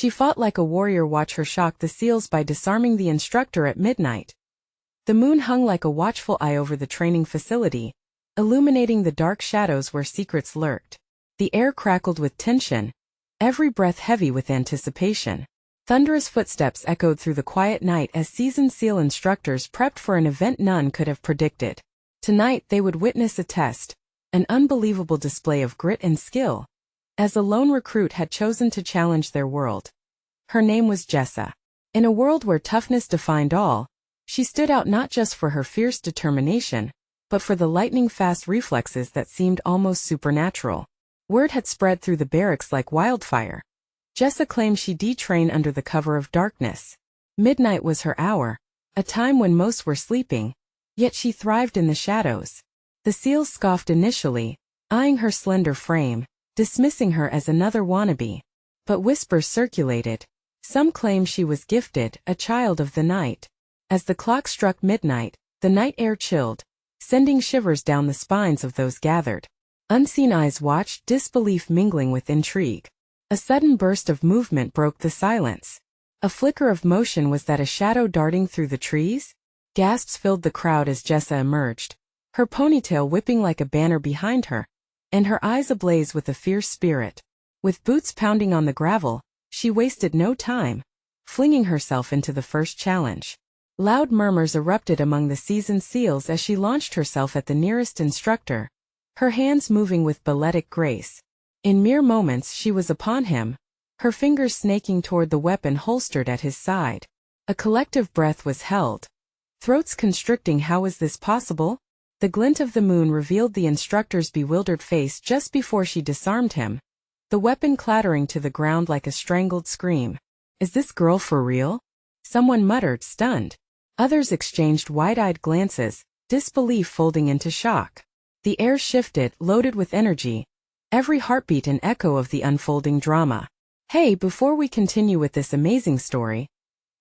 She fought like a warrior. Watch her shock the seals by disarming the instructor at midnight. The moon hung like a watchful eye over the training facility, illuminating the dark shadows where secrets lurked. The air crackled with tension, every breath heavy with anticipation. Thunderous footsteps echoed through the quiet night as seasoned SEAL instructors prepped for an event none could have predicted. Tonight they would witness a test, an unbelievable display of grit and skill, as a lone recruit had chosen to challenge their world. Her name was Jessa. In a world where toughness defined all, she stood out not just for her fierce determination, but for the lightning-fast reflexes that seemed almost supernatural. Word had spread through the barracks like wildfire. Jessa claimed she detrained under the cover of darkness. Midnight was her hour, a time when most were sleeping, yet she thrived in the shadows. The SEALs scoffed initially, eyeing her slender frame, dismissing her as another wannabe. But whispers circulated. Some claimed she was gifted, a child of the night. As the clock struck midnight, the night air chilled, sending shivers down the spines of those gathered. Unseen eyes watched, disbelief mingling with intrigue. A sudden burst of movement broke the silence. A flicker of motion. Was that a shadow darting through the trees? Gasps filled the crowd as Jessa emerged, her ponytail whipping like a banner behind her, and her eyes ablaze with a fierce spirit. With boots pounding on the gravel, she wasted no time, flinging herself into the first challenge. Loud murmurs erupted among the seasoned SEALs as she launched herself at the nearest instructor, her hands moving with balletic grace. In mere moments she was upon him, her fingers snaking toward the weapon holstered at his side. A collective breath was held, throats constricting. How was this possible? The glint of the moon revealed the instructor's bewildered face just before she disarmed him, the weapon clattering to the ground like a strangled scream. Is this girl for real? Someone muttered, stunned. Others exchanged wide-eyed glances, disbelief folding into shock. The air shifted, loaded with energy, every heartbeat an echo of the unfolding drama. Hey, before we continue with this amazing story,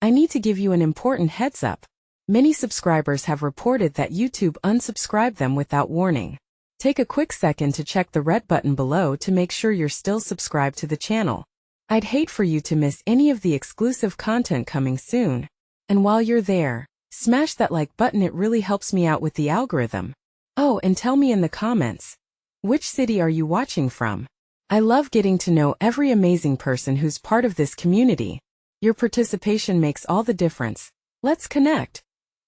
I need to give you an important heads up. Many subscribers have reported that YouTube unsubscribed them without warning. Take a quick second to check the red button below to make sure you're still subscribed to the channel. I'd hate for you to miss any of the exclusive content coming soon. And while you're there, smash that like button, it really helps me out with the algorithm. Oh, and tell me in the comments, which city are you watching from? I love getting to know every amazing person who's part of this community. Your participation makes all the difference. Let's connect.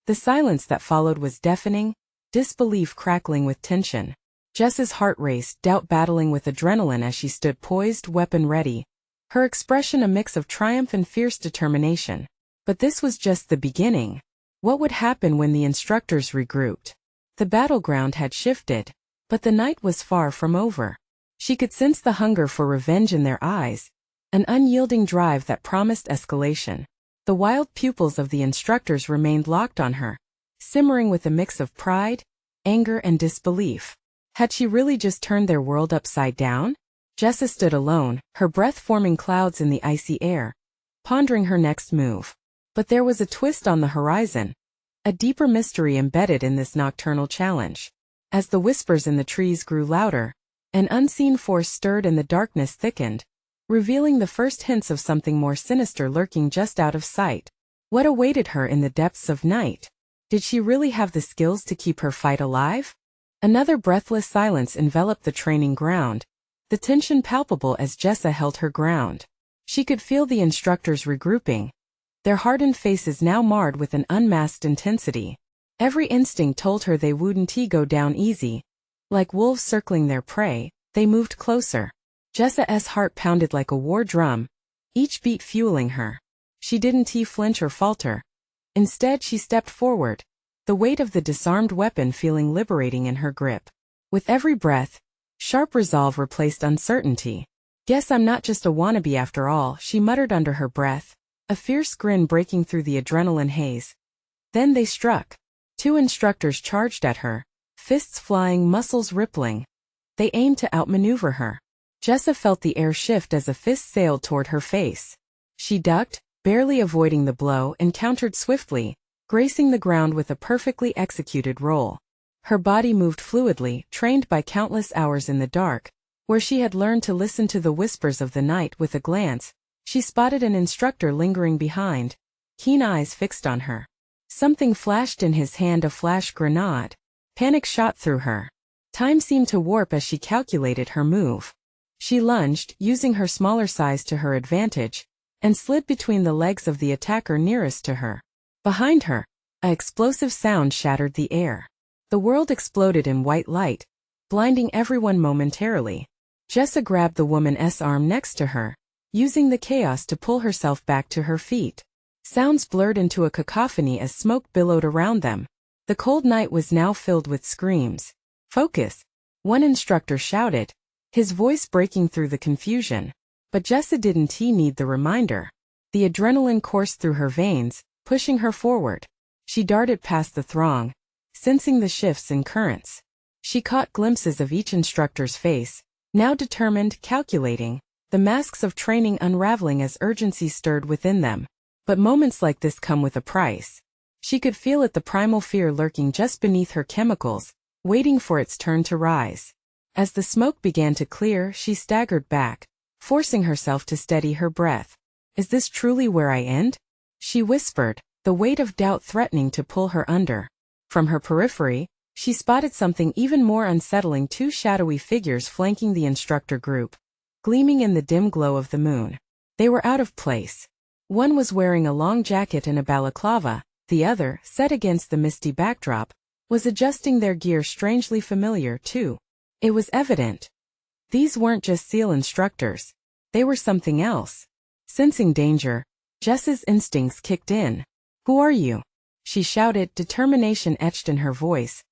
The silence that followed was deafening, disbelief crackling with tension. Jessa's heart raced, doubt battling with adrenaline as she stood poised, weapon ready, her expression a mix of triumph and fierce determination. But this was just the beginning. What would happen when the instructors regrouped? The battleground had shifted, but the night was far from over. She could sense the hunger for revenge in their eyes, an unyielding drive that promised escalation. The wild pupils of the instructors remained locked on her, simmering with a mix of pride, anger, and disbelief. Had she really just turned their world upside down? Jessa stood alone, her breath forming clouds in the icy air, pondering her next move. But there was a twist on the horizon, a deeper mystery embedded in this nocturnal challenge. As the whispers in the trees grew louder, an unseen force stirred and the darkness thickened, revealing the first hints of something more sinister lurking just out of sight. What awaited her in the depths of night? Did she really have the skills to keep her fight alive? Another breathless silence enveloped the training ground, the tension palpable as Jessa held her ground. She could feel the instructors regrouping, their hardened faces now marred with an unmasked intensity. Every instinct told her they wouldn't go down easy. Like wolves circling their prey, they moved closer. Jessa's heart pounded like a war drum, each beat fueling her. She didn't flinch or falter. Instead, she stepped forward, the weight of the disarmed weapon feeling liberating in her grip. With every breath, sharp resolve replaced uncertainty. Guess I'm not just a wannabe after all, she muttered under her breath, a fierce grin breaking through the adrenaline haze. Then they struck. Two instructors charged at her, fists flying, muscles rippling. They aimed to outmaneuver her. Jessa felt the air shift as a fist sailed toward her face. She ducked, barely avoiding the blow, and countered swiftly, gracing the ground with a perfectly executed roll. Her body moved fluidly, trained by countless hours in the dark, where she had learned to listen to the whispers of the night. With a glance, She spotted an instructor lingering behind, keen eyes fixed on her. Something flashed in his hand, a flash grenade. Panic shot through her. Time seemed to warp as she calculated her move. She lunged, using her smaller size to her advantage, and slid between the legs of the attacker nearest to her. Behind her, an explosive sound shattered the air. The world exploded in white light, blinding everyone momentarily. Jessa grabbed the woman's arm next to her, using the chaos to pull herself back to her feet. Sounds blurred into a cacophony as smoke billowed around them. The cold night was now filled with screams. "Focus!" one instructor shouted, his voice breaking through the confusion. But Jessa didn't need the reminder. The adrenaline coursed through her veins, pushing her forward. She darted past the throng, sensing the shifts in currents. She caught glimpses of each instructor's face, now determined, calculating, the masks of training unraveling as urgency stirred within them. But moments like this come with a price. She could feel it, the primal fear lurking just beneath her chemicals, waiting for its turn to rise. As the smoke began to clear, she staggered back, forcing herself to steady her breath. "Is this truly where I end?" she whispered, the weight of doubt threatening to pull her under. From her periphery, she spotted something even more unsettling, two shadowy figures flanking the instructor group, gleaming in the dim glow of the moon. They were out of place. One was wearing a long jacket and a balaclava, the other, set against the misty backdrop, was adjusting their gear, strangely familiar too. It was evident. These weren't just SEAL instructors. They were something else. Sensing danger, Jessa's instincts kicked in. "Who are you?" she shouted, determination etched in her voice.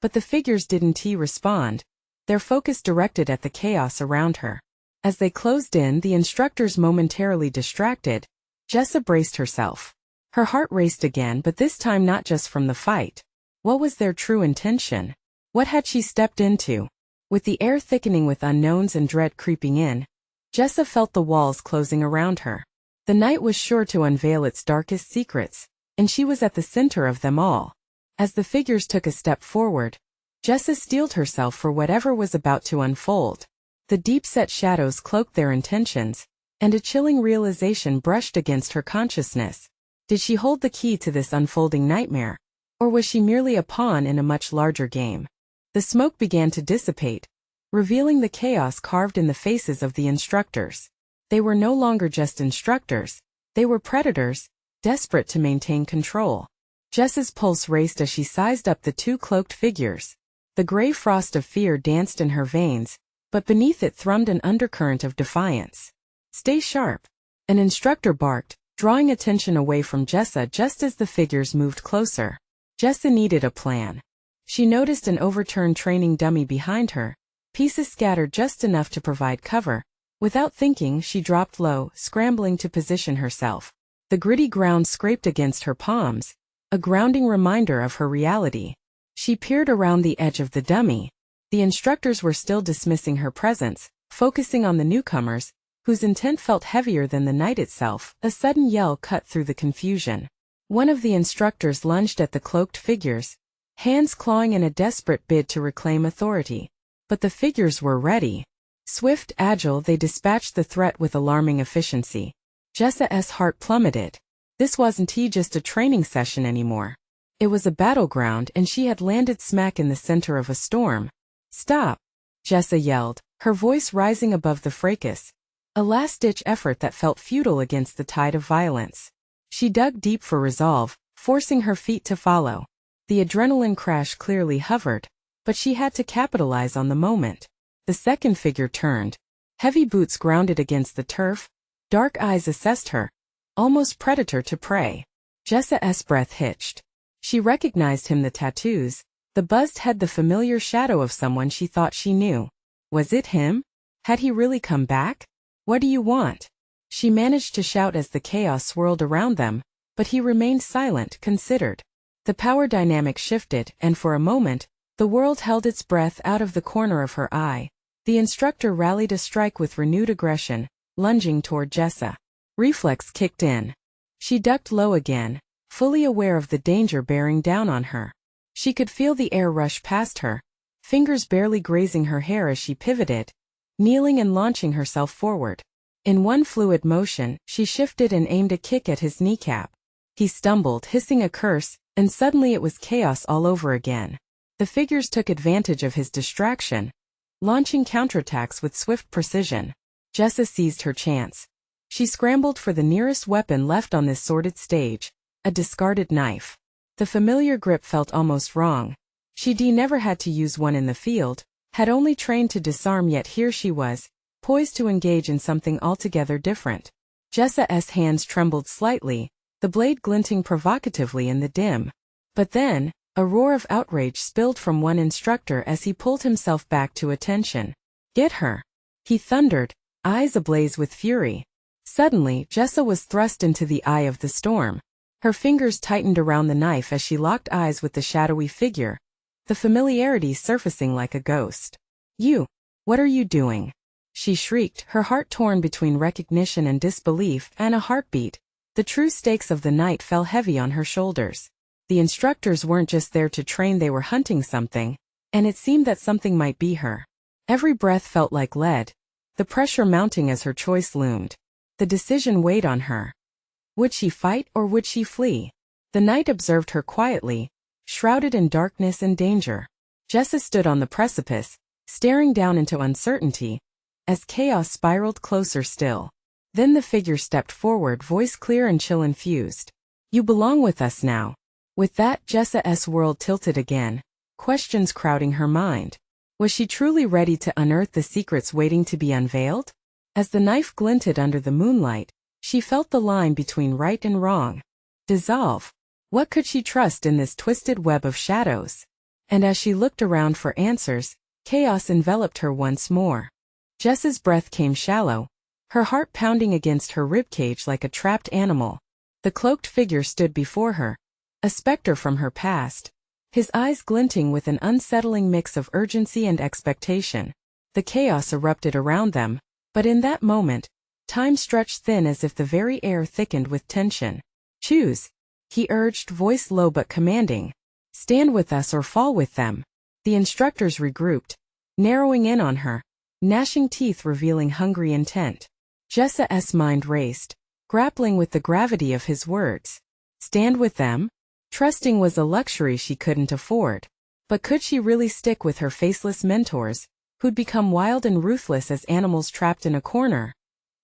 But the figures didn't respond, their focus directed at the chaos around her. As they closed in, the instructors momentarily distracted, Jessa braced herself. Her heart raced again, but this time not just from the fight. What was their true intention? What had she stepped into? With the air thickening with unknowns and dread creeping in, Jessa felt the walls closing around her. The night was sure to unveil its darkest secrets, and she was at the center of them all. As the figures took a step forward, Jessa steeled herself for whatever was about to unfold. The deep-set shadows cloaked their intentions, and a chilling realization brushed against her consciousness. Did she hold the key to this unfolding nightmare? Or was she merely a pawn in a much larger game? The smoke began to dissipate, revealing the chaos carved in the faces of the instructors. They were no longer just instructors. They were predators, desperate to maintain control. Jessa's pulse raced as she sized up the two cloaked figures. The gray frost of fear danced in her veins, but beneath it thrummed an undercurrent of defiance. "Stay sharp," an instructor barked, drawing attention away from Jessa just as the figures moved closer. Jessa needed a plan. She noticed an overturned training dummy behind her, pieces scattered just enough to provide cover. Without thinking, she dropped low, scrambling to position herself. The gritty ground scraped against her palms, a grounding reminder of her reality. She peered around the edge of the dummy. The instructors were still dismissing her presence, focusing on the newcomers, whose intent felt heavier than the night itself. A sudden yell cut through the confusion. One of the instructors lunged at the cloaked figures, hands clawing in a desperate bid to reclaim authority. But the figures were ready. Swift, agile, they dispatched the threat with alarming efficiency. Jessa's heart plummeted. This wasn't just a training session anymore. It was a battleground, and she had landed smack in the center of a storm. "Stop!" Jessa yelled, her voice rising above the fracas. A last-ditch effort that felt futile against the tide of violence. She dug deep for resolve, forcing her feet to follow. The adrenaline crash clearly hovered, but she had to capitalize on the moment. The second figure turned. Heavy boots grounded against the turf. Dark eyes assessed her, almost predator to prey. Jessa's breath hitched. She recognized him, the tattoos, the buzzed head, the familiar shadow of someone she thought she knew. Was it him? Had he really come back? "What do you want?" she managed to shout as the chaos swirled around them, but he remained silent, considered. The power dynamic shifted, and for a moment, the world held its breath. Out of the corner of her eye, the instructor rallied a strike with renewed aggression, lunging toward Jessa. Reflex kicked in. She ducked low again, fully aware of the danger bearing down on her. She could feel the air rush past her, fingers barely grazing her hair as she pivoted, kneeling and launching herself forward. In one fluid motion, she shifted and aimed a kick at his kneecap. He stumbled, hissing a curse, and suddenly it was chaos all over again. The figures took advantage of his distraction, launching counterattacks with swift precision. Jessa seized her chance. She scrambled for the nearest weapon left on this sordid stage, a discarded knife. The familiar grip felt almost wrong. She'd never had to use one in the field, had only trained to disarm, yet here she was, poised to engage in something altogether different. Jessa's hands trembled slightly, the blade glinting provocatively in the dim. But then, a roar of outrage spilled from one instructor as he pulled himself back to attention. "Get her!" he thundered, eyes ablaze with fury. Suddenly, Jessa was thrust into the eye of the storm. Her fingers tightened around the knife as she locked eyes with the shadowy figure, the familiarity surfacing like a ghost. "You! What are you doing?" she shrieked, her heart torn between recognition and disbelief and a heartbeat. The true stakes of the night fell heavy on her shoulders. The instructors weren't just there to train, they were hunting something, and it seemed that something might be her. Every breath felt like lead, the pressure mounting as her choice loomed. The decision weighed on her. Would she fight or would she flee? The night observed her quietly, shrouded in darkness and danger. Jessa stood on the precipice, staring down into uncertainty, as chaos spiraled closer still. Then the figure stepped forward, voice clear and chill infused. "You belong with us now." With that, Jessa's world tilted again, questions crowding her mind. Was she truly ready to unearth the secrets waiting to be unveiled? As the knife glinted under the moonlight, she felt the line between right and wrong dissolve. What could she trust in this twisted web of shadows? And as she looked around for answers, chaos enveloped her once more. Jessa's breath came shallow, her heart pounding against her ribcage like a trapped animal. The cloaked figure stood before her, a specter from her past, his eyes glinting with an unsettling mix of urgency and expectation. The chaos erupted around them, but in that moment, time stretched thin as if the very air thickened with tension. "Choose," he urged, voice low but commanding. "Stand with us or fall with them." The instructors regrouped, narrowing in on her, gnashing teeth revealing hungry intent. Jessa's mind raced, grappling with the gravity of his words. Stand with them? Trusting was a luxury she couldn't afford. But could she really stick with her faceless mentors, who'd become wild and ruthless as animals trapped in a corner?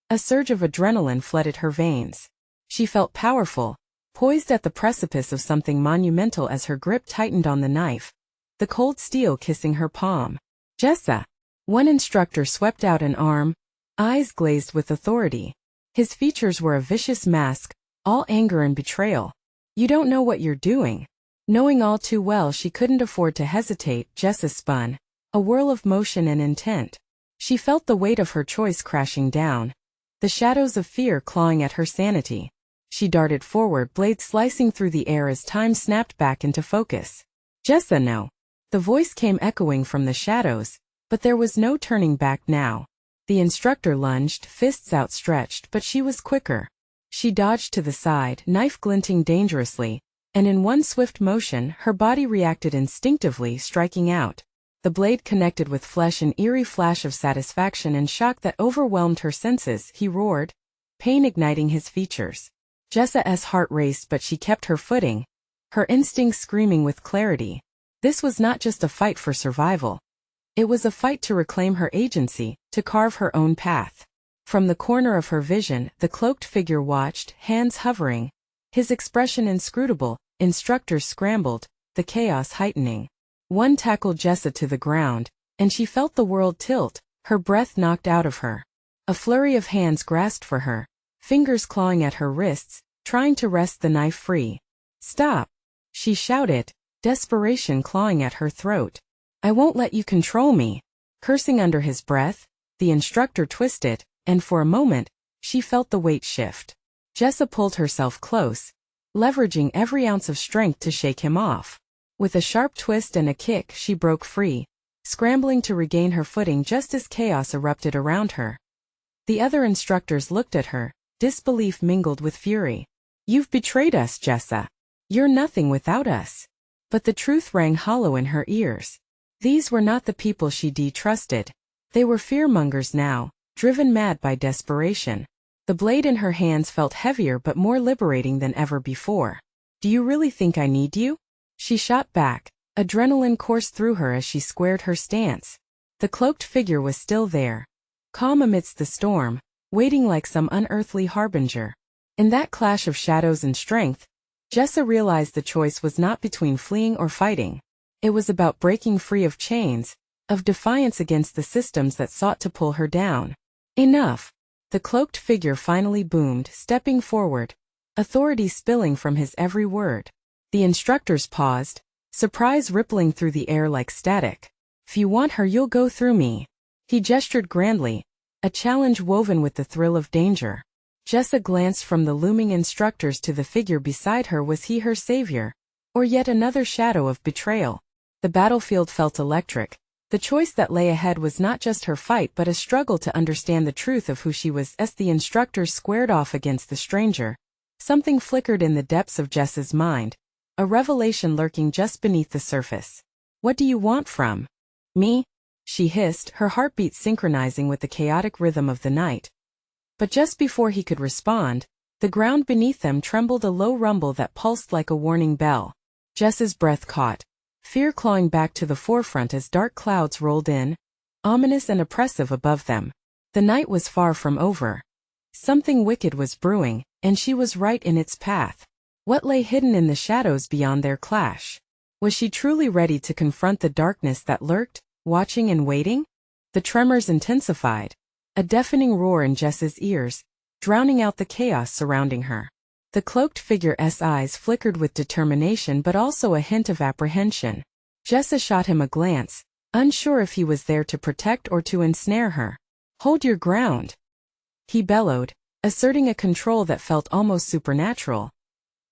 A surge of adrenaline flooded her veins. She felt powerful, poised at the precipice of something monumental as her grip tightened on the knife, the cold steel kissing her palm. "Jessa!" One instructor swept out an arm, eyes glazed with authority. His features were a vicious mask, all anger and betrayal. "You don't know what you're doing." Knowing all too well she couldn't afford to hesitate, Jessa spun, a whirl of motion and intent. She felt the weight of her choice crashing down, the shadows of fear clawing at her sanity. She darted forward, blade slicing through the air as time snapped back into focus. "Jessa, no." The voice came echoing from the shadows, but there was no turning back now. The instructor lunged, fists outstretched, but she was quicker. She dodged to the side, knife glinting dangerously, and in one swift motion, her body reacted instinctively, striking out. The blade connected with flesh, an eerie flash of satisfaction and shock that overwhelmed her senses. He roared, pain igniting his features. Jessa's heart raced, but she kept her footing, her instincts screaming with clarity. This was not just a fight for survival. It was a fight to reclaim her agency, to carve her own path. From the corner of her vision, the cloaked figure watched, hands hovering, his expression inscrutable. Instructors scrambled, the chaos heightening. One tackled Jessa to the ground, and she felt the world tilt, her breath knocked out of her. A flurry of hands grasped for her, fingers clawing at her wrists, trying to wrest the knife free. "Stop!" she shouted, desperation clawing at her throat. "I won't let you control me." Cursing under his breath, the instructor twisted, and for a moment, she felt the weight shift. Jessa pulled herself close, leveraging every ounce of strength to shake him off. With a sharp twist and a kick, she broke free, scrambling to regain her footing just as chaos erupted around her. The other instructors looked at her, disbelief mingled with fury. "You've betrayed us, Jessa. You're nothing without us." But the truth rang hollow in her ears. These were not the people she trusted. They were fearmongers now, driven mad by desperation. The blade in her hands felt heavier but more liberating than ever before. "Do you really think I need you?" She shot back. Adrenaline coursed through her as she squared her stance. The cloaked figure was still there, calm amidst the storm, waiting like some unearthly harbinger. In that clash of shadows and strength, Jessa realized the choice was not between fleeing or fighting. It was about breaking free of chains, of defiance against the systems that sought to pull her down. "Enough!" The cloaked figure finally boomed, stepping forward, authority spilling from his every word. The instructors paused, surprise rippling through the air like static. "If you want her, you'll go through me." He gestured grandly, a challenge woven with the thrill of danger. Jessa glanced from the looming instructors to the figure beside her. Was he her savior? Or yet another shadow of betrayal? The battlefield felt electric. The choice that lay ahead was not just her fight but a struggle to understand the truth of who she was. As the instructors squared off against the stranger, something flickered in the depths of Jessa's mind, a revelation lurking just beneath the surface. "What do you want from me?" she hissed, her heartbeat synchronizing with the chaotic rhythm of the night. But just before he could respond, the ground beneath them trembled, a low rumble that pulsed like a warning bell. Jessa's breath caught, fear clawing back to the forefront as dark clouds rolled in, ominous and oppressive above them. The night was far from over. Something wicked was brewing, and she was right in its path. What lay hidden in the shadows beyond their clash? Was she truly ready to confront the darkness that lurked, watching and waiting? The tremors intensified, a deafening roar in Jessa's ears, drowning out the chaos surrounding her. The cloaked figure's eyes flickered with determination but also a hint of apprehension. Jessa shot him a glance, unsure if he was there to protect or to ensnare her. "Hold your ground," he bellowed, asserting a control that felt almost supernatural.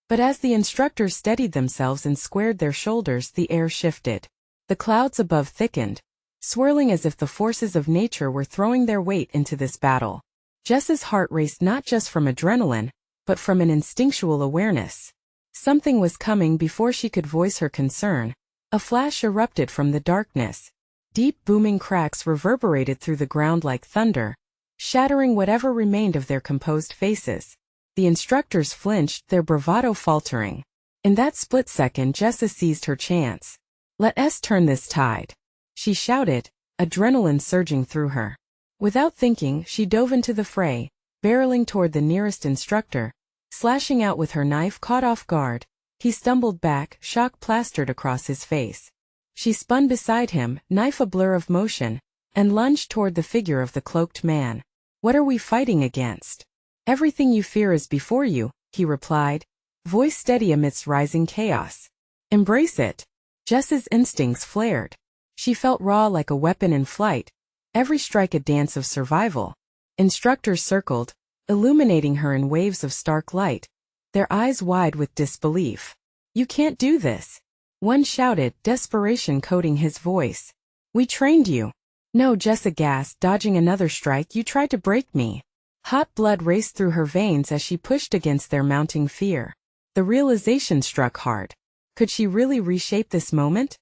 But as the instructors steadied themselves and squared their shoulders, the air shifted. The clouds above thickened, swirling as if the forces of nature were throwing their weight into this battle. Jessa's heart raced not just from adrenaline, but from an instinctual awareness. Something was coming. Before she could voice her concern, a flash erupted from the darkness. Deep booming cracks reverberated through the ground like thunder, shattering whatever remained of their composed faces. The instructors flinched, their bravado faltering. In that split second, Jessa seized her chance. "Let us turn this tide," she shouted, adrenaline surging through her. Without thinking, she dove into the fray, barreling toward the nearest instructor, slashing out with her knife. Caught off guard, he stumbled back, shock plastered across his face. She spun beside him, knife a blur of motion, and lunged toward the figure of the cloaked man. "What are we fighting against?" "Everything you fear is before you," he replied, voice steady amidst rising chaos. "Embrace it." Jessa's instincts flared. She felt raw like a weapon in flight, every strike a dance of survival. Instructors circled, illuminating her in waves of stark light, their eyes wide with disbelief. "You can't do this," one shouted, desperation coating his voice. "We trained you." "No," Jessa gasped, dodging another strike. "You tried to break me." Hot blood raced through her veins as she pushed against their mounting fear. The realization struck hard. Could she really reshape this moment?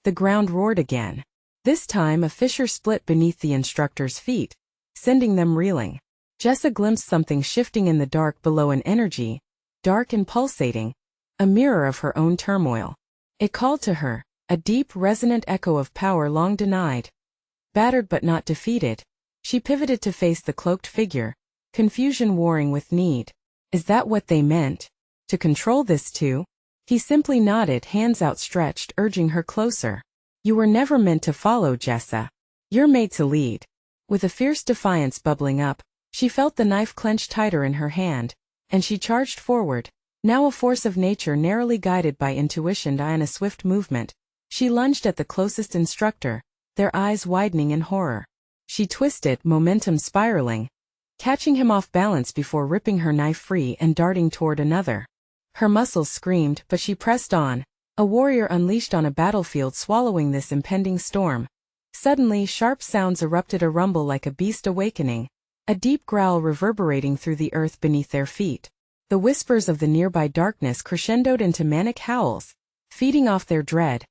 The ground roared again. This time a fissure split beneath the instructor's feet, sending them reeling. Jessa glimpsed something shifting in the dark below, an energy, dark and pulsating, a mirror of her own turmoil. It called to her, a deep, resonant echo of power long denied. Battered but not defeated, she pivoted to face the cloaked figure, confusion warring with need. Is that what they meant? To control this too? He simply nodded, hands outstretched, urging her closer. "You were never meant to follow, Jessa. You're made to lead." With a fierce defiance bubbling up, she felt the knife clench tighter in her hand, and she charged forward, now a force of nature narrowly guided by intuition. In a swift movement, she lunged at the closest instructor, their eyes widening in horror. She twisted, momentum spiraling, catching him off balance before ripping her knife free and darting toward another. Her muscles screamed, but she pressed on, a warrior unleashed on a battlefield, swallowing this impending storm. Suddenly, sharp sounds erupted, a rumble like a beast awakening, a deep growl reverberating through the earth beneath their feet. The whispers of the nearby darkness crescendoed into manic howls, feeding off their dread,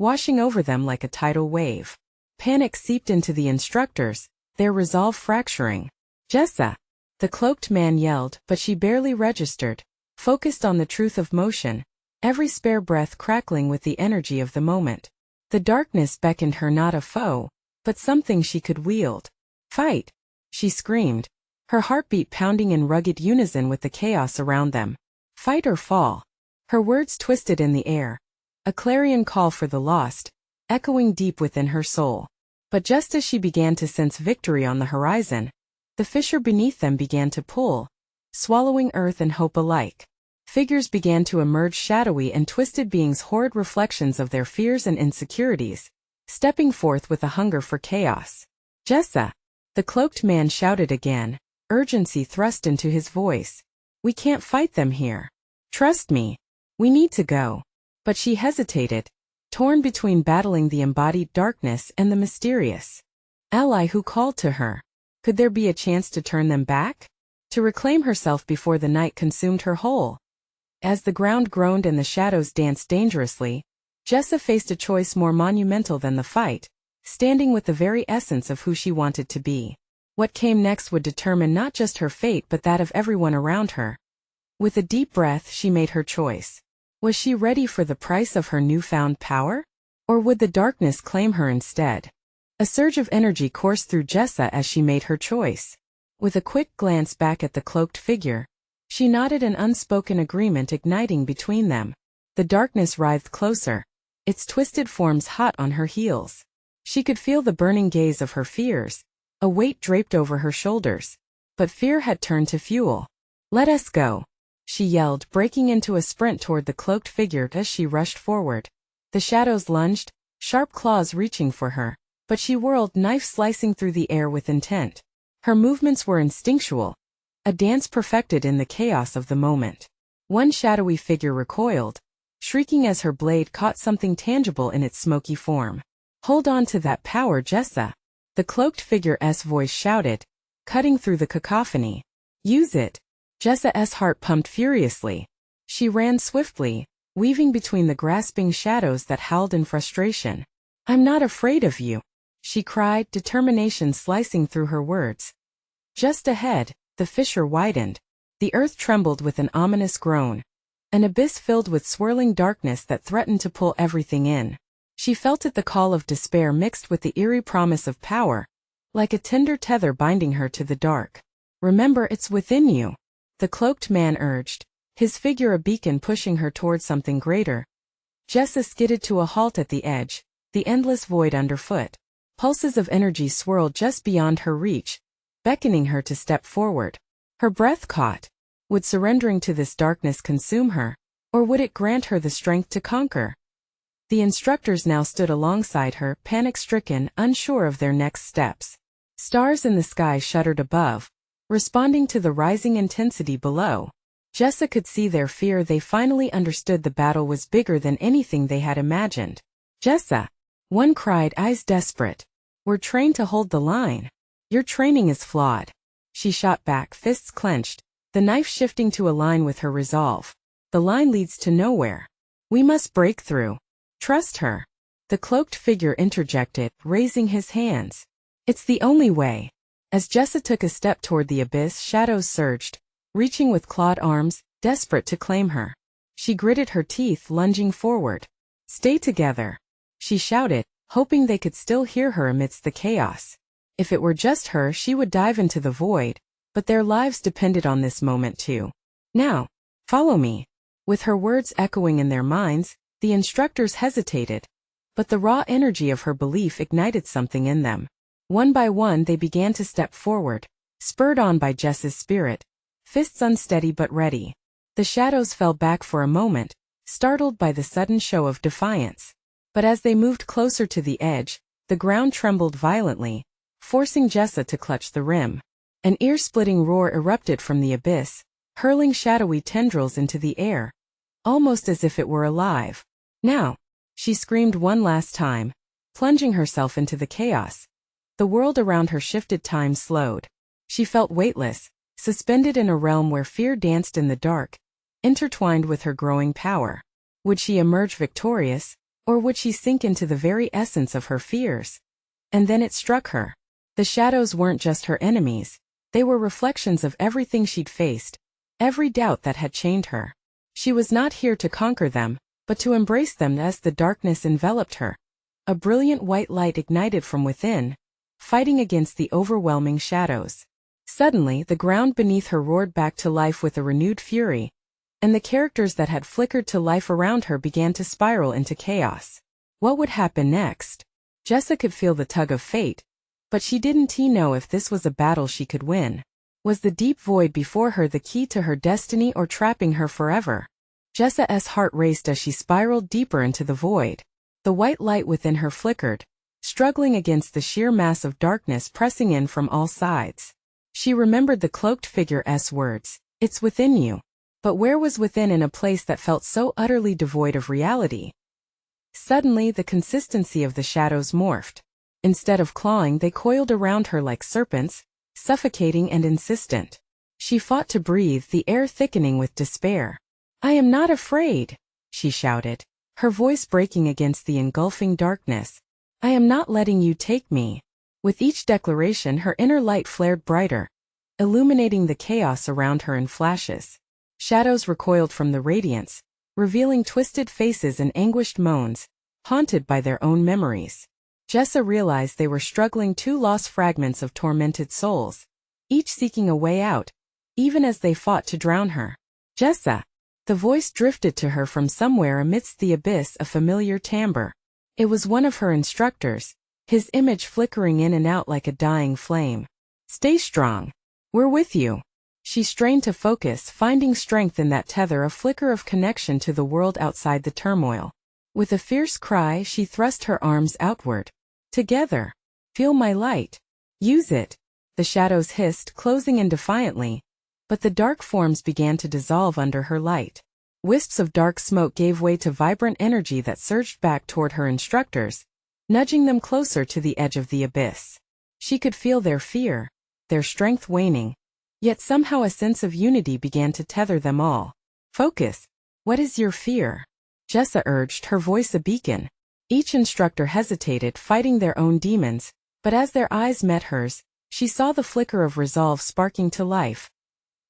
washing over them like a tidal wave. Panic seeped into the instructors, their resolve fracturing. "Jessa!" the cloaked man yelled, but she barely registered, focused on the truth of motion, every spare breath crackling with the energy of the moment. The darkness beckoned her not a foe, but something she could wield. "Fight!" she screamed, her heartbeat pounding in rugged unison with the chaos around them. "Fight or fall." Her words twisted in the air, a clarion call for the lost, echoing deep within her soul. But just as she began to sense victory on the horizon, the fissure beneath them began to pull, swallowing earth and hope alike. Figures began to emerge, shadowy and twisted beings, horrid reflections of their fears and insecurities, stepping forth with a hunger for chaos. "Jessa!" the cloaked man shouted again, urgency thrust into his voice. "We can't fight them here. Trust me. We need to go." But she hesitated, torn between battling the embodied darkness and the mysterious ally who called to her. Could there be a chance to turn them back? To reclaim herself before the night consumed her whole? As the ground groaned and the shadows danced dangerously, Jessa faced a choice more monumental than the fight, standing with the very essence of who she wanted to be. What came next would determine not just her fate but that of everyone around her. With a deep breath, she made her choice. Was she ready for the price of her newfound power? Or would the darkness claim her instead? A surge of energy coursed through Jessa as she made her choice. With a quick glance back at the cloaked figure, she nodded, an unspoken agreement igniting between them. The darkness writhed closer, its twisted forms hot on her heels. She could feel the burning gaze of her fears, a weight draped over her shoulders. But fear had turned to fuel. "Let us go," she yelled, breaking into a sprint toward the cloaked figure as she rushed forward. The shadows lunged, sharp claws reaching for her, but she whirled, knife slicing through the air with intent. Her movements were instinctual, a dance perfected in the chaos of the moment. One shadowy figure recoiled, shrieking as her blade caught something tangible in its smoky form. "Hold on to that power, Jessa!" the cloaked figure's voice shouted, cutting through the cacophony. "Use it!" Jessa's heart pumped furiously. She ran swiftly, weaving between the grasping shadows that howled in frustration. "I'm not afraid of you," she cried, determination slicing through her words. Just ahead, the fissure widened. The earth trembled with an ominous groan. An abyss filled with swirling darkness that threatened to pull everything in. She felt it, the call of despair mixed with the eerie promise of power, like a tender tether binding her to the dark. "Remember, it's within you," the cloaked man urged, his figure a beacon pushing her toward something greater. Jessa skidded to a halt at the edge, the endless void underfoot. Pulses of energy swirled just beyond her reach, beckoning her to step forward. Her breath caught. Would surrendering to this darkness consume her, or would it grant her the strength to conquer? The instructors now stood alongside her, panic-stricken, unsure of their next steps. Stars in the sky shuddered above, responding to the rising intensity below. Jessa could see their fear. They finally understood the battle was bigger than anything they had imagined. "Jessa!" one cried, eyes desperate. "We're trained to hold the line." "Your training is flawed," she shot back, fists clenched, the knife shifting to align with her resolve. "The line leads to nowhere. We must break through. Trust her." The cloaked figure interjected, raising his hands. "It's the only way." As Jessa took a step toward the abyss, shadows surged, reaching with clawed arms, desperate to claim her. She gritted her teeth, lunging forward. "Stay together," she shouted, hoping they could still hear her amidst the chaos. If it were just her, she would dive into the void, but their lives depended on this moment too. "Now, follow me." With her words echoing in their minds, the instructors hesitated, but the raw energy of her belief ignited something in them. One by one they began to step forward, spurred on by Jessa's spirit, fists unsteady but ready. The shadows fell back for a moment, startled by the sudden show of defiance. But as they moved closer to the edge, the ground trembled violently, forcing Jessa to clutch the rim. An ear-splitting roar erupted from the abyss, hurling shadowy tendrils into the air, almost as if it were alive. "Now!" she screamed one last time, plunging herself into the chaos. The world around her shifted, time slowed. She felt weightless, suspended in a realm where fear danced in the dark, intertwined with her growing power. Would she emerge victorious, or would she sink into the very essence of her fears? And then it struck her. The shadows weren't just her enemies. They were reflections of everything she'd faced, every doubt that had chained her. She was not here to conquer them, but to embrace them as the darkness enveloped her. A brilliant white light ignited from within, fighting against the overwhelming shadows. Suddenly, the ground beneath her roared back to life with a renewed fury, and the characters that had flickered to life around her began to spiral into chaos. What would happen next? Jessa could feel the tug of fate, but she didn't know if this was a battle she could win. Was the deep void before her the key to her destiny or trapping her forever? Jessa's heart raced as she spiraled deeper into the void. The white light within her flickered, struggling against the sheer mass of darkness pressing in from all sides. She remembered the cloaked figure's words, "It's within you." But where was within in a place that felt so utterly devoid of reality? Suddenly, the consistency of the shadows morphed. Instead of clawing, they coiled around her like serpents, suffocating and insistent. She fought to breathe, the air thickening with despair. "I am not afraid," she shouted, her voice breaking against the engulfing darkness. "I am not letting you take me." With each declaration, her inner light flared brighter, illuminating the chaos around her in flashes. Shadows recoiled from the radiance, revealing twisted faces and anguished moans, haunted by their own memories. Jessa realized they were struggling, two lost fragments of tormented souls, each seeking a way out, even as they fought to drown her. "Jessa!" The voice drifted to her from somewhere amidst the abyss, a familiar timbre. It was one of her instructors, his image flickering in and out like a dying flame. "Stay strong. We're with you." She strained to focus, finding strength in that tether, a flicker of connection to the world outside the turmoil. With a fierce cry, she thrust her arms outward. "Together. Feel my light. Use it." The shadows hissed, closing in defiantly, but the dark forms began to dissolve under her light. Wisps of dark smoke gave way to vibrant energy that surged back toward her instructors, nudging them closer to the edge of the abyss. She could feel their fear, their strength waning, yet somehow a sense of unity began to tether them all. "Focus. What is your fear?" Jessa urged, her voice a beacon. Each instructor hesitated, fighting their own demons, but as their eyes met hers, she saw the flicker of resolve sparking to life.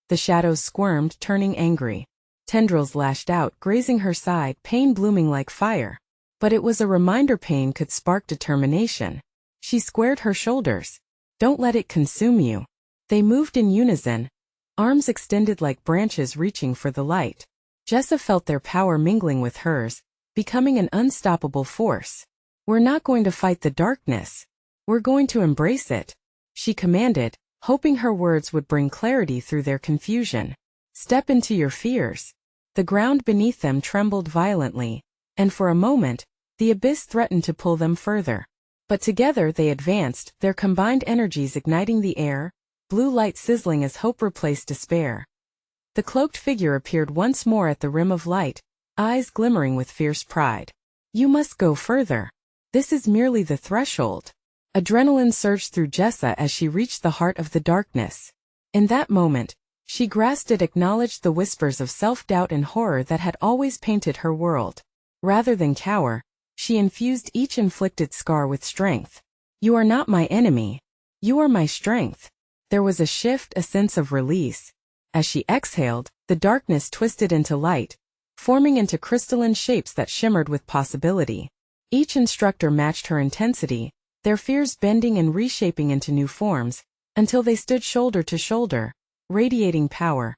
The shadows squirmed, turning angry. Tendrils lashed out, grazing her side, pain blooming like fire. But it was a reminder pain could spark determination. She squared her shoulders. "Don't let it consume you." They moved in unison, arms extended like branches reaching for the light. Jessa felt their power mingling with hers, becoming an unstoppable force. "We're not going to fight the darkness. We're going to embrace it," she commanded, hoping her words would bring clarity through their confusion. "Step into your fears." The ground beneath them trembled violently, and for a moment, the abyss threatened to pull them further. But together they advanced, their combined energies igniting the air, blue light sizzling as hope replaced despair. The cloaked figure appeared once more at the rim of light, eyes glimmering with fierce pride. "You must go further. This is merely the threshold." Adrenaline surged through Jessa as she reached the heart of the darkness. In that moment, she grasped it, acknowledged the whispers of self-doubt and horror that had always painted her world. Rather than cower, she infused each inflicted scar with strength. "You are not my enemy. You are my strength." There was a shift, a sense of release. As she exhaled, the darkness twisted into light, forming into crystalline shapes that shimmered with possibility. Each instructor matched her intensity, their fears bending and reshaping into new forms, until they stood shoulder to shoulder, radiating power.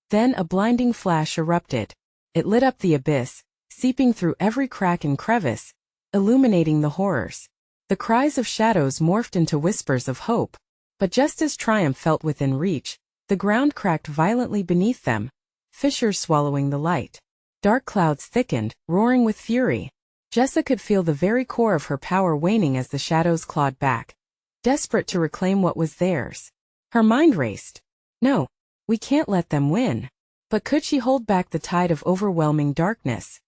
Then a blinding flash erupted. It lit up the abyss, seeping through every crack and crevice, illuminating the horrors. The cries of shadows morphed into whispers of hope. But just as triumph felt within reach, the ground cracked violently beneath them, fissures swallowing the light. Dark clouds thickened, roaring with fury. Jessa could feel the very core of her power waning as the shadows clawed back, desperate to reclaim what was theirs. Her mind raced. No, we can't let them win. But could she hold back the tide of overwhelming darkness?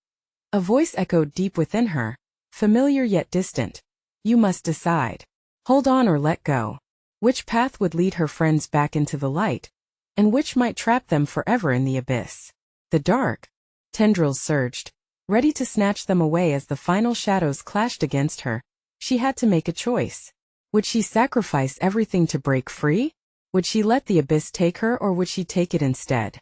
A voice echoed deep within her, familiar yet distant. You must decide. Hold on or let go. Which path would lead her friends back into the light, and which might trap them forever in the abyss? The dark. Tendrils surged, ready to snatch them away as the final shadows clashed against her. She had to make a choice. Would she sacrifice everything to break free? Would she let the abyss take her, or would she take it instead?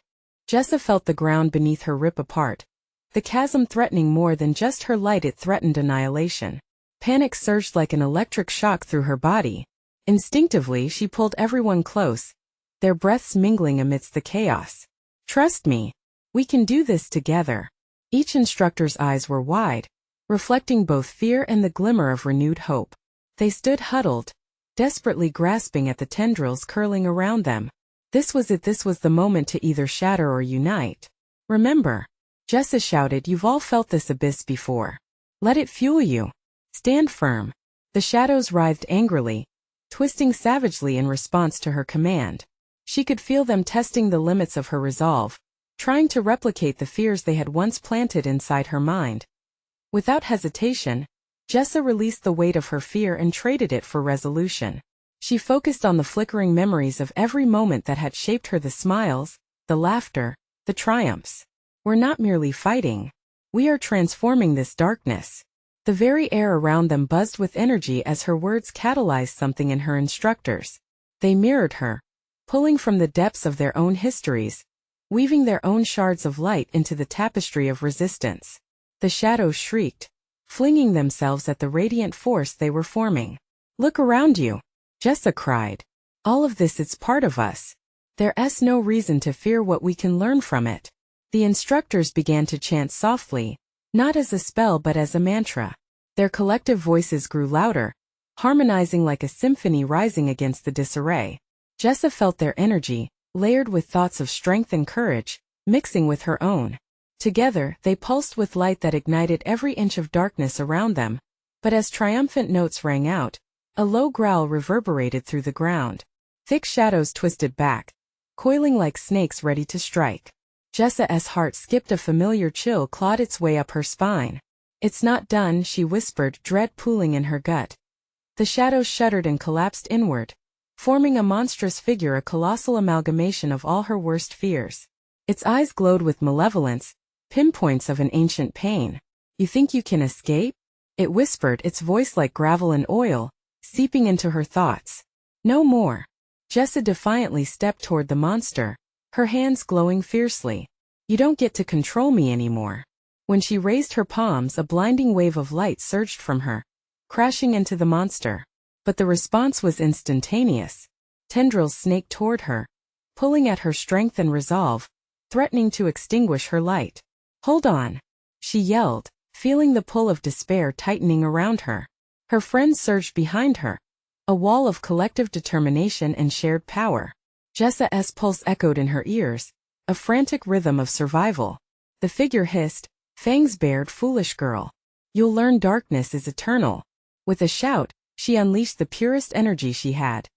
Jessa felt the ground beneath her rip apart. The chasm threatening more than just her light, it threatened annihilation. Panic surged like an electric shock through her body. Instinctively, she pulled everyone close, their breaths mingling amidst the chaos. Trust me. We can do this together. Each instructor's eyes were wide, reflecting both fear and the glimmer of renewed hope. They stood huddled, desperately grasping at the tendrils curling around them. This was it. This was the moment to either shatter or unite. Remember, Jessa shouted, you've all felt this abyss before. Let it fuel you. Stand firm. The shadows writhed angrily, twisting savagely in response to her command. She could feel them testing the limits of her resolve, trying to replicate the fears they had once planted inside her mind. Without hesitation, Jessa released the weight of her fear and traded it for resolution. She focused on the flickering memories of every moment that had shaped her, the smiles, the laughter, the triumphs. We're not merely fighting. We are transforming this darkness. The very air around them buzzed with energy as her words catalyzed something in her instructors. They mirrored her, pulling from the depths of their own histories, weaving their own shards of light into the tapestry of resistance. The shadows shrieked, flinging themselves at the radiant force they were forming. Look around you, Jessa cried. All of this, it's part of us. There's no reason to fear what we can learn from it. The instructors began to chant softly, not as a spell but as a mantra. Their collective voices grew louder, harmonizing like a symphony rising against the disarray. Jessa felt their energy, layered with thoughts of strength and courage, mixing with her own. Together, they pulsed with light that ignited every inch of darkness around them. But as triumphant notes rang out, a low growl reverberated through the ground. Thick shadows twisted back, coiling like snakes ready to strike. Jessa's heart skipped, a familiar chill clawed its way up her spine. It's not done, she whispered, dread pooling in her gut. The shadows shuddered and collapsed inward, forming a monstrous figure, a colossal amalgamation of all her worst fears. Its eyes glowed with malevolence, pinpoints of an ancient pain. You think you can escape? It whispered, its voice like gravel and oil, seeping into her thoughts. No more. Jessa defiantly stepped toward the monster, her hands glowing fiercely. You don't get to control me anymore. When she raised her palms, a blinding wave of light surged from her, crashing into the monster. But the response was instantaneous. Tendrils snaked toward her, pulling at her strength and resolve, threatening to extinguish her light. Hold on, she yelled, feeling the pull of despair tightening around her. Her friends surged behind her, a wall of collective determination and shared power. Jessa's pulse echoed in her ears, a frantic rhythm of survival. The figure hissed, fangs bared, foolish girl. You'll learn darkness is eternal. With a shout, she unleashed the purest energy she had,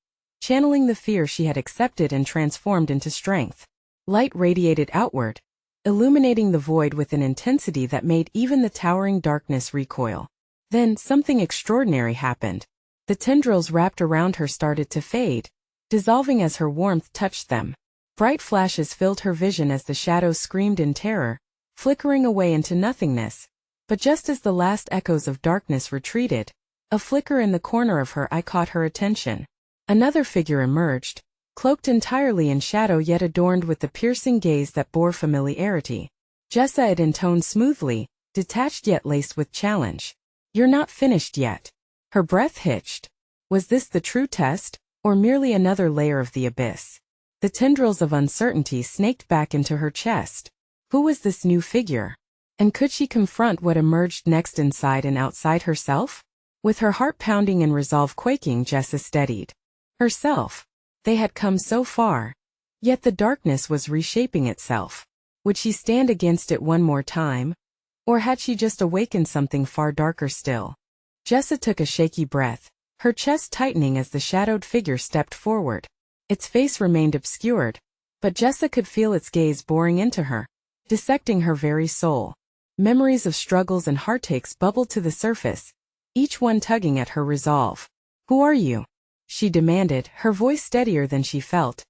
channeling the fear she had accepted and transformed into strength. Light radiated outward, illuminating the void with an intensity that made even the towering darkness recoil. Then something extraordinary happened. The tendrils wrapped around her started to fade, dissolving as her warmth touched them. Bright flashes filled her vision as the shadows screamed in terror, flickering away into nothingness. But just as the last echoes of darkness retreated, a flicker in the corner of her eye caught her attention. Another figure emerged, cloaked entirely in shadow yet adorned with the piercing gaze that bore familiarity. Jessa, it intoned smoothly, detached yet laced with challenge. You're not finished yet. Her breath hitched. Was this the true test, or merely another layer of the abyss? The tendrils of uncertainty snaked back into her chest. Who was this new figure? And could she confront what emerged next inside and outside herself? With her heart pounding and resolve quaking, Jessa steadied herself. They had come so far, yet the darkness was reshaping itself. Would she stand against it one more time? Or had she just awakened something far darker still? Jessa took a shaky breath, her chest tightening as the shadowed figure stepped forward. Its face remained obscured, but Jessa could feel its gaze boring into her, dissecting her very soul. Memories of struggles and heartaches bubbled to the surface, each one tugging at her resolve. Who are you? She demanded, her voice steadier than she felt.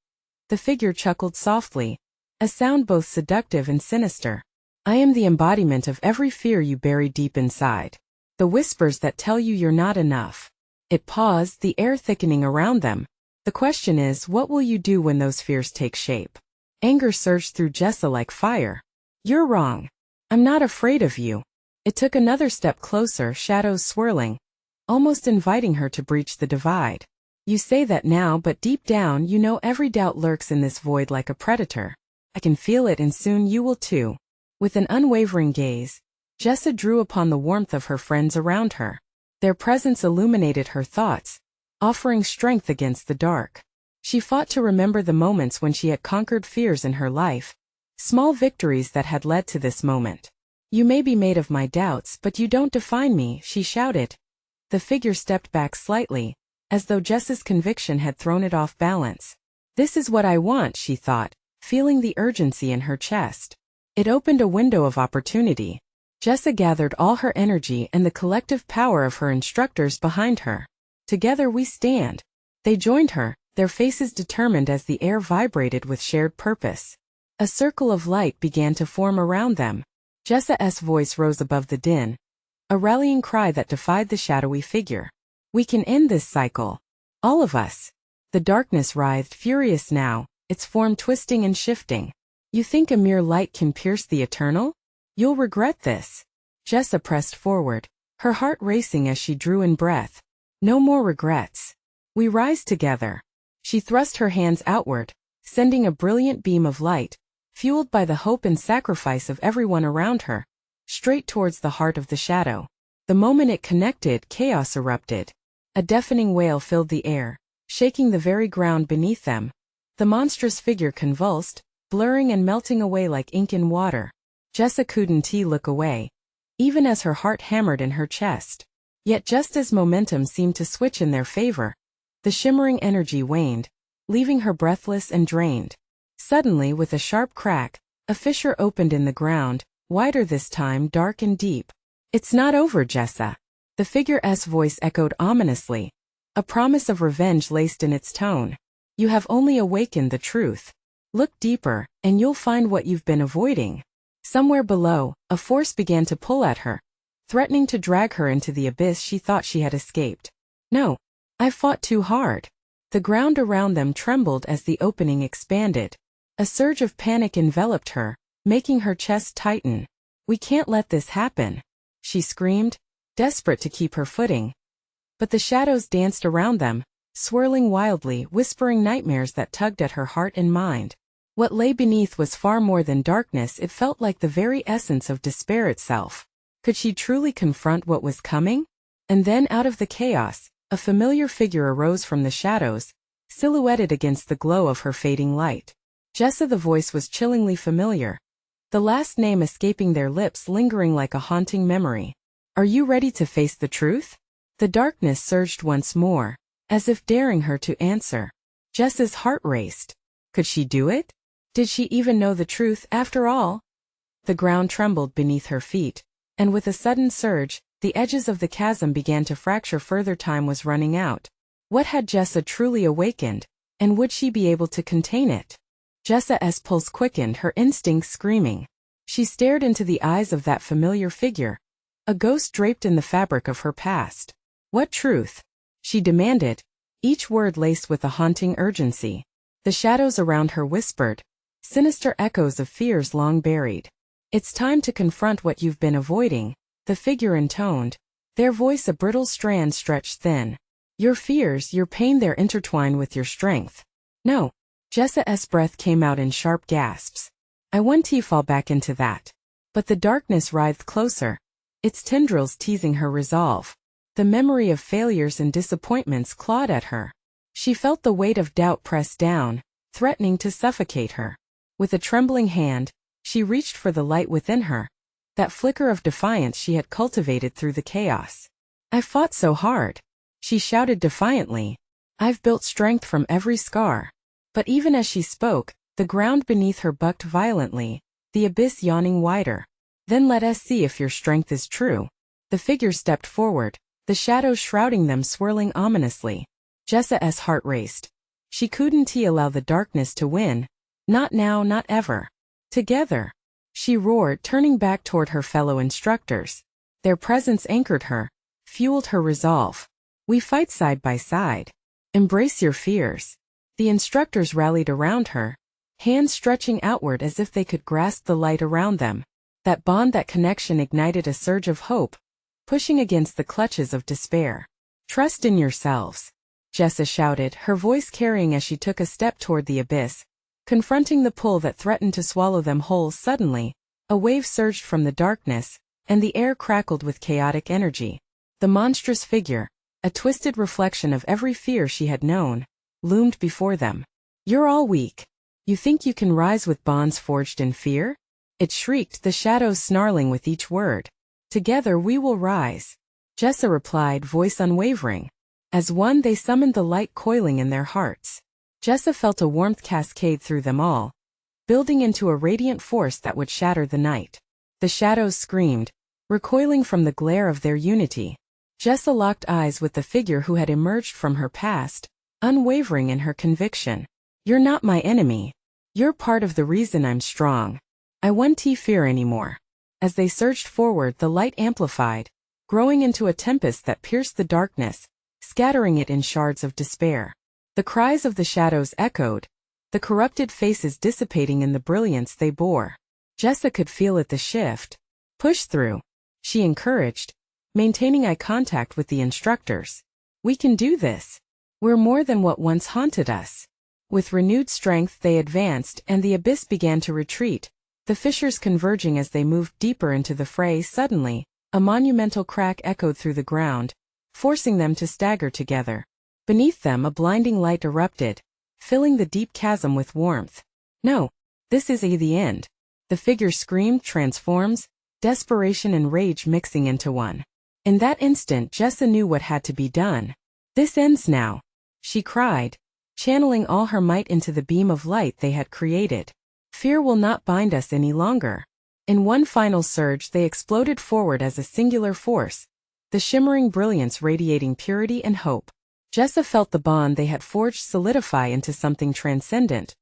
The figure chuckled softly, a sound both seductive and sinister. I am the embodiment of every fear you bury deep inside. The whispers that tell you you're not enough. It paused, the air thickening around them. The question is, what will you do when those fears take shape? Anger surged through Jessa like fire. You're wrong. I'm not afraid of you. It took another step closer, shadows swirling, almost inviting her to breach the divide. You say that now, but deep down you know every doubt lurks in this void like a predator. I can feel it, and soon you will too. With an unwavering gaze, Jessa drew upon the warmth of her friends around her. Their presence illuminated her thoughts, offering strength against the dark. She fought to remember the moments when she had conquered fears in her life, small victories that had led to this moment. You may be made of my doubts, but you don't define me, she shouted. The figure stepped back slightly, as though Jessa's conviction had thrown it off balance. This is what I want, she thought, feeling the urgency in her chest. It opened a window of opportunity. Jessa gathered all her energy and the collective power of her instructors behind her. Together we stand. They joined her, their faces determined as the air vibrated with shared purpose. A circle of light began to form around them. Jessa's voice rose above the din, a rallying cry that defied the shadowy figure. We can end this cycle. All of us. The darkness writhed, furious now, its form twisting and shifting. You think a mere light can pierce the eternal? You'll regret this. Jessa pressed forward, her heart racing as she drew in breath. No more regrets. We rise together. She thrust her hands outward, sending a brilliant beam of light, fueled by the hope and sacrifice of everyone around her, straight towards the heart of the shadow. The moment it connected, chaos erupted. A deafening wail filled the air, shaking the very ground beneath them. The monstrous figure convulsed, blurring and melting away like ink in water. Jessa couldn't look away, even as her heart hammered in her chest. Yet just as momentum seemed to switch in their favor, the shimmering energy waned, leaving her breathless and drained. Suddenly, with a sharp crack, a fissure opened in the ground, wider this time, dark and deep. It's not over, Jessa. The figure's voice echoed ominously, a promise of revenge laced in its tone. You have only awakened the truth. Look deeper, and you'll find what you've been avoiding. Somewhere below, a force began to pull at her, threatening to drag her into the abyss she thought she had escaped. No, I fought too hard. The ground around them trembled as the opening expanded. A surge of panic enveloped her, making her chest tighten. We can't let this happen, she screamed, desperate to keep her footing. But the shadows danced around them, swirling wildly, whispering nightmares that tugged at her heart and mind. What lay beneath was far more than darkness, it felt like the very essence of despair itself. Could she truly confront what was coming? And then out of the chaos, a familiar figure arose from the shadows, silhouetted against the glow of her fading light. Jessa, the voice was chillingly familiar, the last name escaping their lips lingering like a haunting memory. Are you ready to face the truth? The darkness surged once more, as if daring her to answer. Jessa's heart raced. Could she do it? Did she even know the truth after all? The ground trembled beneath her feet, and with a sudden surge, the edges of the chasm began to fracture further. Time was running out. What had Jessa truly awakened, and would she be able to contain it? Jessa's pulse quickened, her instincts screaming. She stared into the eyes of that familiar figure, a ghost draped in the fabric of her past. What truth? She demanded, each word laced with a haunting urgency. The shadows around her whispered, sinister echoes of fears long buried. It's time to confront what you've been avoiding, the figure intoned, their voice a brittle strand stretched thin. Your fears, your pain, they're intertwined with your strength. No. Jessa's breath came out in sharp gasps. I want to fall back into that. But the darkness writhed closer, its tendrils teasing her resolve. The memory of failures and disappointments clawed at her. She felt the weight of doubt press down, threatening to suffocate her. With a trembling hand, she reached for the light within her, that flicker of defiance she had cultivated through the chaos. I fought so hard, she shouted defiantly. I've built strength from every scar. But even as she spoke, the ground beneath her bucked violently, the abyss yawning wider. Then let us see if your strength is true. The figure stepped forward, the shadows shrouding them swirling ominously. Jessa's heart raced. She couldn't allow the darkness to win. Not now, not ever. Together, she roared, turning back toward her fellow instructors. Their presence anchored her, fueled her resolve. We fight side by side. Embrace your fears. The instructors rallied around her, hands stretching outward as if they could grasp the light around them. That bond, that connection ignited a surge of hope, pushing against the clutches of despair. Trust in yourselves, Jessa shouted, her voice carrying as she took a step toward the abyss, confronting the pull that threatened to swallow them whole. Suddenly, a wave surged from the darkness, and the air crackled with chaotic energy. The monstrous figure, a twisted reflection of every fear she had known, loomed before them. You're all weak. You think you can rise with bonds forged in fear? It shrieked, the shadows snarling with each word. Together we will rise. Jessa replied, voice unwavering. As one they summoned the light coiling in their hearts. Jessa felt a warmth cascade through them all, building into a radiant force that would shatter the night. The shadows screamed, recoiling from the glare of their unity. Jessa locked eyes with the figure who had emerged from her past, unwavering in her conviction. You're not my enemy. You're part of the reason I'm strong. I won't fear anymore. As they surged forward, the light amplified, growing into a tempest that pierced the darkness, scattering it in shards of despair. The cries of the shadows echoed, the corrupted faces dissipating in the brilliance they bore. Jessa could feel it, the shift. Push through, she encouraged, maintaining eye contact with the instructors. We can do this. We're more than what once haunted us. With renewed strength they advanced, and the abyss began to retreat, the fissures converging as they moved deeper into the fray. Suddenly, a monumental crack echoed through the ground, forcing them to stagger together. Beneath them a blinding light erupted, filling the deep chasm with warmth. No, this is the end. The figure screamed, transforms, desperation and rage mixing into one. In that instant Jessa knew what had to be done. This ends now, she cried, channeling all her might into the beam of light they had created. Fear will not bind us any longer. In one final surge they exploded forward as a singular force, the shimmering brilliance radiating purity and hope. Jessa felt the bond they had forged solidify into something transcendent,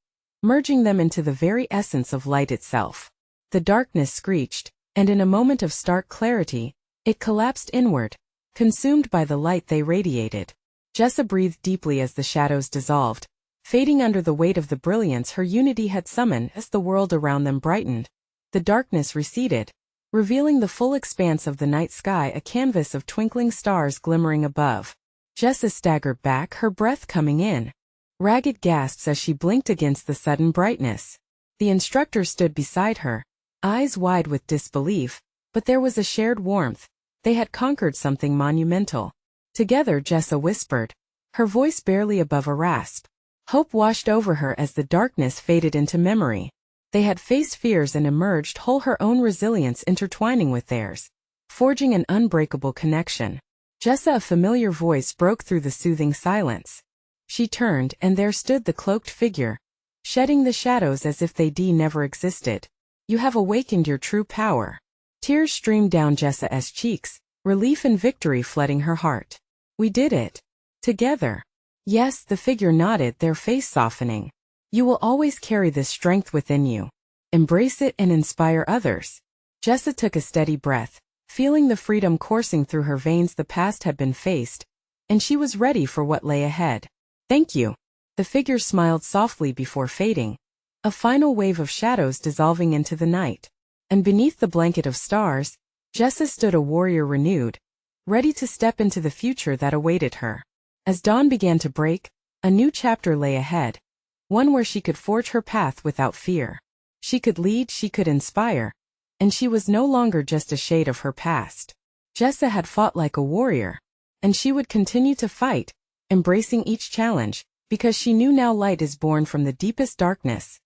merging them into the very essence of light itself. The darkness screeched, and in a moment of stark clarity, it collapsed inward, consumed by the light they radiated. Jessa breathed deeply as the shadows dissolved, fading under the weight of the brilliance her unity had summoned. As the world around them brightened, the darkness receded, revealing the full expanse of the night sky, a canvas of twinkling stars glimmering above. Jessa staggered back, her breath coming in ragged gasps as she blinked against the sudden brightness. The instructor stood beside her, eyes wide with disbelief, but there was a shared warmth. They had conquered something monumental. Together, Jessa whispered, her voice barely above a rasp. Hope washed over her as the darkness faded into memory. They had faced fears and emerged whole, her own resilience intertwining with theirs, forging an unbreakable connection. Jessa, a familiar voice broke through the soothing silence. She turned, and there stood the cloaked figure, shedding the shadows as if they never existed. You have awakened your true power. Tears streamed down Jessa's cheeks, relief and victory flooding her heart. We did it. Together. Yes, the figure nodded, their face softening. You will always carry this strength within you. Embrace it and inspire others. Jessa took a steady breath, feeling the freedom coursing through her veins. The past had been faced, and she was ready for what lay ahead. Thank you. The figure smiled softly before fading, a final wave of shadows dissolving into the night. And beneath the blanket of stars, Jessa stood a warrior renewed, ready to step into the future that awaited her. As dawn began to break, a new chapter lay ahead, one where she could forge her path without fear. She could lead, she could inspire, and she was no longer just a shade of her past. Jessa had fought like a warrior, and she would continue to fight, embracing each challenge, because she knew now light is born from the deepest darkness.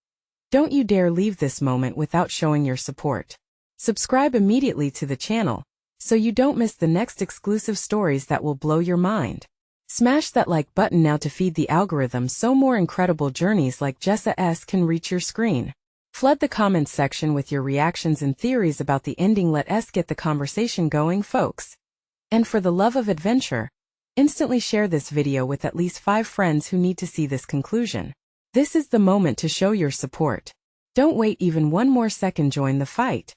Don't you dare leave this moment without showing your support. Subscribe immediately to the channel, so you don't miss the next exclusive stories that will blow your mind. Smash that like button now to feed the algorithm so more incredible journeys like Jessa's can reach your screen. Flood the comments section with your reactions and theories about the ending. Let's get the conversation going, folks. And for the love of adventure, instantly share this video with at least 5 friends who need to see this conclusion. This is the moment to show your support. Don't wait even one more second, join the fight.